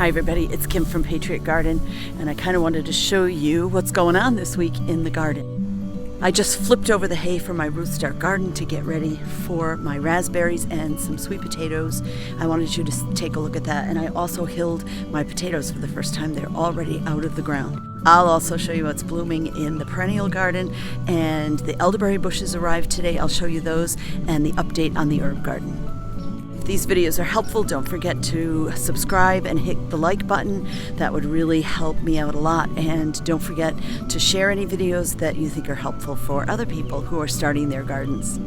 Hi everybody, it's Kim from Patriot Garden, and I kind of wanted to show you what's going on this week in the garden. I just flipped over the hay for my Ruth Stout garden to get ready for my raspberries and some sweet potatoes. I wanted you to take a look at that, and I also hilled my potatoes for the first time. They're already out of the ground. I'll also show you what's blooming in the perennial garden, and the elderberry bushes arrived today. I'll show you those and the update on the herb garden. If these videos are helpful, don't forget to subscribe and hit the like button. That would really help me out a lot. And don't forget to share any videos that you think are helpful for other people who are starting their gardens.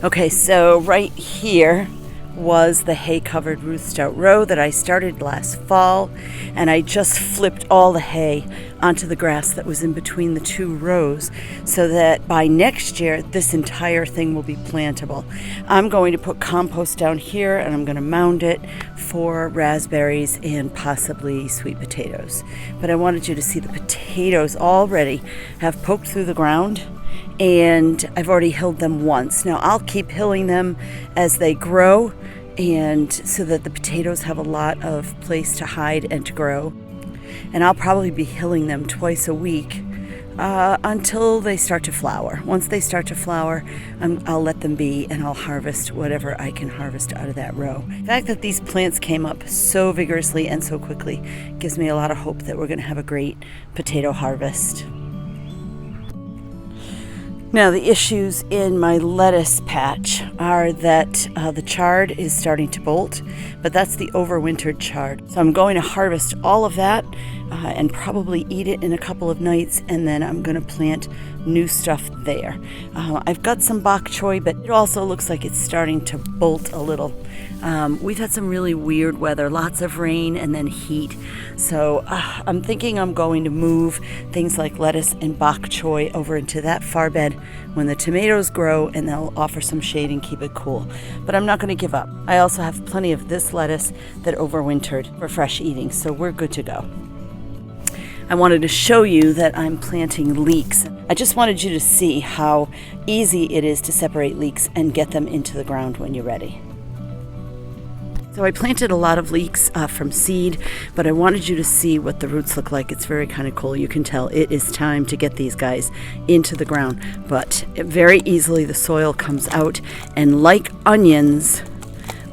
Okay, so right here was the hay-covered Ruth Stout Row that I started last fall, and I just flipped all the hay onto the grass that was in between the two rows so that by next year this entire thing will be plantable. I'm going to put compost down here, and I'm going to mound it for raspberries and possibly sweet potatoes. But I wanted you to see the potatoes already have poked through the ground, and I've already hilled them once. Now I'll keep hilling them as they grow, and so that the potatoes have a lot of place to hide and to grow. And I'll probably be hilling them twice a week until they start to flower. Once they start to flower, I'll let them be, and I'll harvest whatever I can harvest out of that row. The fact that these plants came up so vigorously and so quickly gives me a lot of hope that we're going to have a great potato harvest. Now, the issues in my lettuce patch are that the chard is starting to bolt, but that's the overwintered chard. So I'm going to harvest all of that and probably eat it in a couple of nights, and then I'm going to plant new stuff there. I've got some bok choy, but it also looks like it's starting to bolt a little. We've had some really weird weather, lots of rain and then heat. So I'm thinking I'm going to move things like lettuce and bok choy over into that far bed when the tomatoes grow, and they'll offer some shade and keep it cool. But I'm not going to give up. I also have plenty of this lettuce that overwintered for fresh eating, so we're good to go. I wanted to show you that I'm planting leeks. I just wanted you to see how easy it is to separate leeks and get them into the ground when you're ready. So I planted a lot of leeks from seed, but I wanted you to see what the roots look like. It's very kind of cool. You can tell it is time to get these guys into the ground, but very easily the soil comes out, and like onions,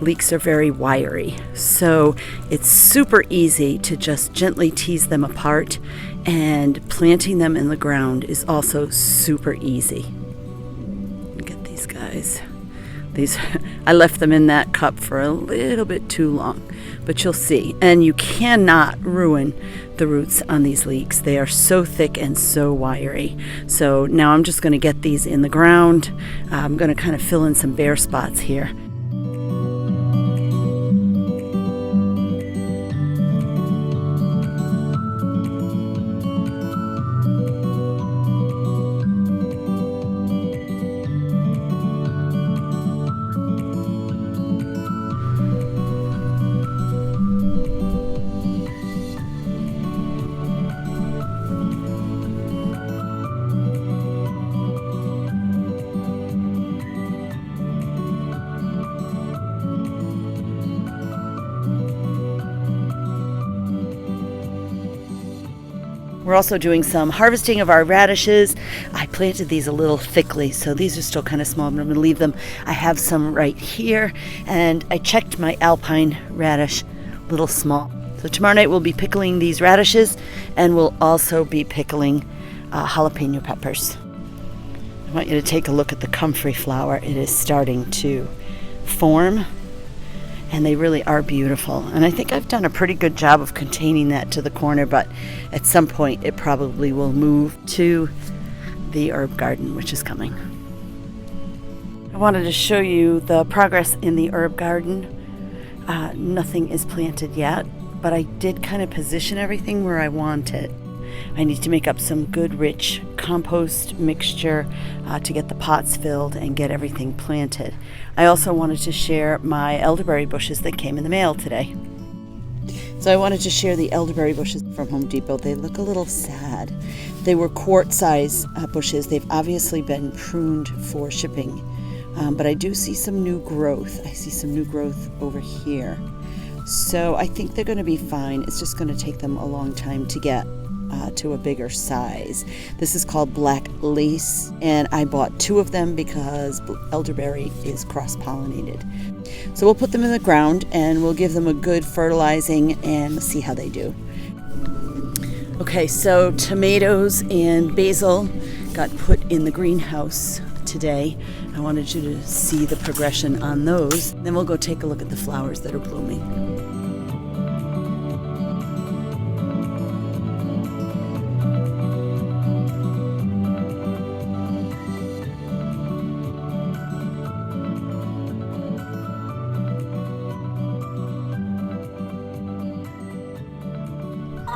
leeks are very wiry. So it's super easy to just gently tease them apart, and planting them in the ground is also super easy. Look at these guys. I left them in that cup for a little bit too long, but you'll see. And you cannot ruin the roots on these leeks. They are so thick and so wiry. So now I'm just going to get these in the ground. I'm going to kind of fill in some bare spots here. We're also doing some harvesting of our radishes. I planted these a little thickly, so these are still kind of small, but I'm going to leave them. I have some right here, and I checked my Alpine Radish, a little small. So tomorrow night we'll be pickling these radishes, and we'll also be pickling jalapeno peppers. I want you to take a look at the Comfrey Flower. It is starting to form, and they really are beautiful. And I think I've done a pretty good job of containing that to the corner, but at some point it probably will move to the herb garden, which is coming. I wanted to show you the progress in the herb garden. Nothing is planted yet, but I did kind of position everything where I want it. I need to make up some good rich compost mixture to get the pots filled and get everything planted. I also wanted to share my elderberry bushes that came in the mail today. So I wanted to share the elderberry bushes from Home Depot. They look a little sad. They were quart-size bushes. They've obviously been pruned for shipping, but I do see some new growth. I see some new growth over here. So I think they're going to be fine. It's just going to take them a long time to get to a bigger size. This is called black lace, and I bought 2 of them because elderberry is cross-pollinated. So we'll put them in the ground and we'll give them a good fertilizing and see how they do. Okay, so tomatoes and basil got put in the greenhouse today. I wanted you to see the progression on those. Then we'll go take a look at the flowers that are blooming.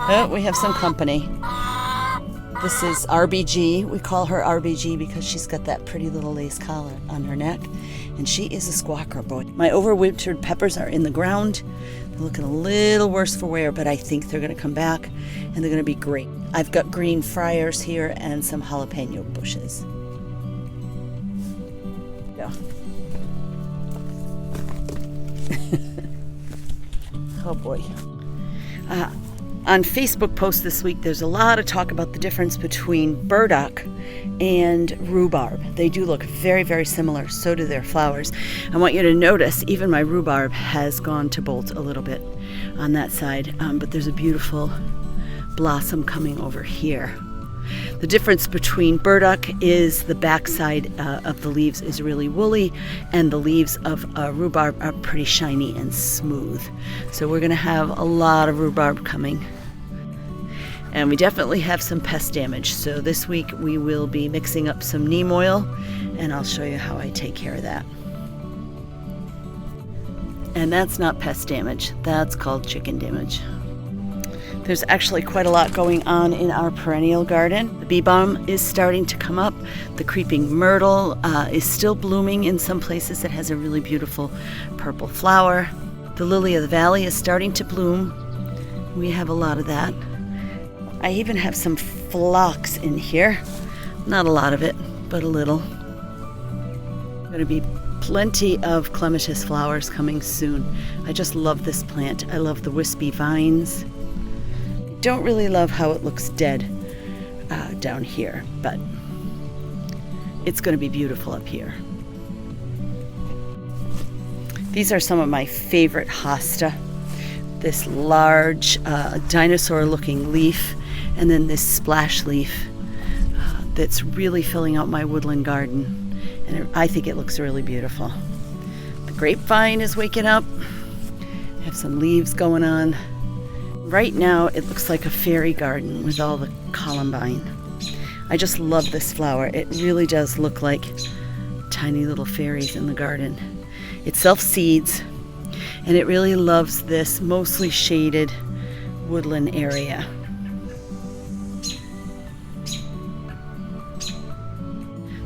Oh, we have some company. This is RBG. We call her RBG because she's got that pretty little lace collar on her neck, and she is a squawker, boy. My overwintered peppers are in the ground. They're looking a little worse for wear, but I think they're going to come back, and they're going to be great. I've got green friars here and some jalapeno bushes. Yeah. Oh boy. On Facebook posts this week, there's a lot of talk about the difference between burdock and rhubarb. They do look very, very similar. So do their flowers. I want you to notice even my rhubarb has gone to bolt a little bit on that side, but there's a beautiful blossom coming over here. The difference between burdock is the backside of the leaves is really woolly, and the leaves of rhubarb are pretty shiny and smooth. So we're going to have a lot of rhubarb coming. And we definitely have some pest damage. So this week we will be mixing up some neem oil, and I'll show you how I take care of that. And that's not pest damage, that's called chicken damage. There's actually quite a lot going on in our perennial garden. The bee balm is starting to come up. The creeping myrtle is still blooming in some places. It has a really beautiful purple flower. The lily of the valley is starting to bloom. We have a lot of that. I even have some phlox in here. Not a lot of it, but a little. Going to be plenty of clematis flowers coming soon. I just love this plant. I love the wispy vines. Don't really love how it looks dead down here, but it's going to be beautiful up here. These are some of my favorite Hosta. This large dinosaur-looking leaf, and then this splash leaf that's really filling out my woodland garden, and I think it looks really beautiful. The grapevine is waking up. I have some leaves going on. Right now, it looks like a fairy garden with all the columbine. I just love this flower. It really does look like tiny little fairies in the garden. It self-seeds, and it really loves this mostly shaded woodland area.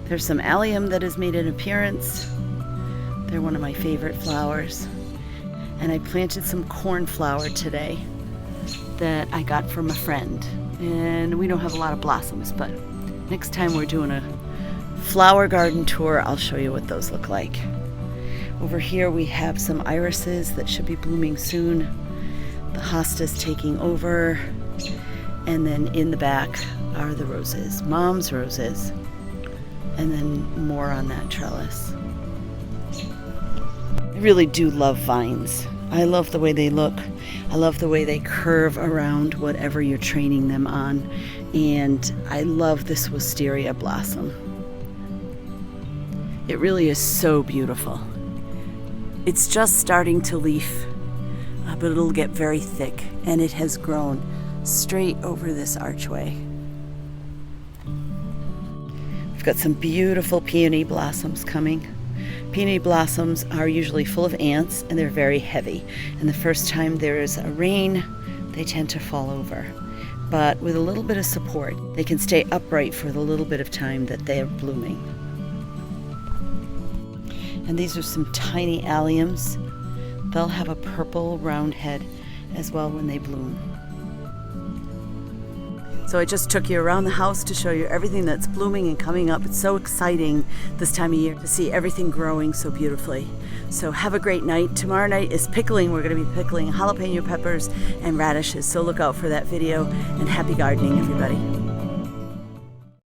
There's some allium that has made an appearance. They're one of my favorite flowers. And I planted some cornflower today that I got from a friend, and we don't have a lot of blossoms, but next time we're doing a flower garden tour, I'll show you what those look like. Over here we have some irises that should be blooming soon. The hosta's taking over, and then in the back are the roses, mom's roses, and then more on that trellis. I really do love vines. I love the way they look. I love the way they curve around whatever you're training them on. And I love this wisteria blossom. It really is so beautiful. It's just starting to leaf, but it'll get very thick, and it has grown straight over this archway. We've got some beautiful peony blossoms coming. Peony blossoms are usually full of ants, and they're very heavy. And the first time there is a rain, they tend to fall over. But with a little bit of support, they can stay upright for the little bit of time that they are blooming. And these are some tiny alliums. They'll have a purple round head as well when they bloom. So I just took you around the house to show you everything that's blooming and coming up. It's so exciting this time of year to see everything growing so beautifully. So have a great night. Tomorrow night is pickling. We're going to be pickling jalapeno peppers and radishes. So look out for that video, and happy gardening, everybody.